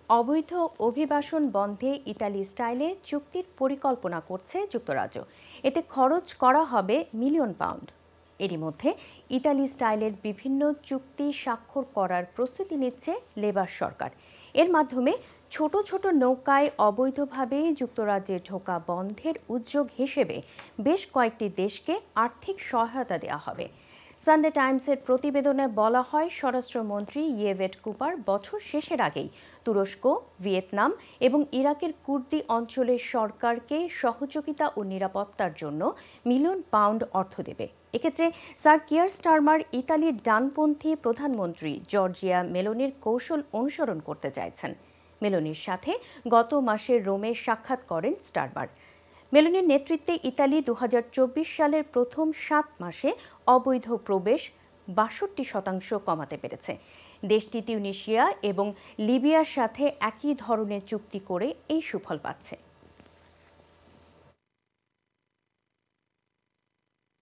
অবৈধ অভিবাসন বন্ধে ইতালি স্টাইলে চুক্তির পরিকল্পনা করছে যুক্তরাজ্য। এতে খরচ করা হবে মিলিয়ন পাউন্ড। এরই মধ্যে ইতালি স্টাইলের বিভিন্ন চুক্তি স্বাক্ষর করার প্রস্তুতি নিচ্ছে লেবার সরকার। এর মাধ্যমে ছোট ছোট নৌকায় অবৈধভাবে যুক্তরাজ্যে ঢোকা বন্ধের উদ্যোগ হিসেবে বেশ কয়েকটি দেশকে আর্থিক সহায়তা দেওয়া হবে। সানডে টাইমসের প্রতিবেদনে বলা হয়, স্বরাষ্ট্রমন্ত্রী ইয়েভেট কুপার বছর শেষের আগেই তুরস্ক, ভিয়েতনাম এবং ইরাকের কুর্দি অঞ্চলের সরকারকে সহযোগিতা ও নিরাপত্তার জন্য মিলিয়ন পাউন্ড অর্থ দেবে। এক্ষেত্রে স্যার কিয়ার স্টারমার ইতালির ডানপন্থী প্রধানমন্ত্রী জর্জিয়া মেলোনির কৌশল অনুসরণ করতে চাইছেন। মেলোনির সাথে গত মাসে রোমে সাক্ষাৎ করেন স্টারমার। মেলোনির নেতৃত্বে ইতালি ২০২৪ সালের প্রথম ৭ মাসে অবৈধ প্রবেশ ৬২% কমাতে পেরেছে। দেশটি তিউনিসিয়া এবং লিবিয়ার সাথে একই ধরনের চুক্তি করে এই সুফল পাচ্ছে।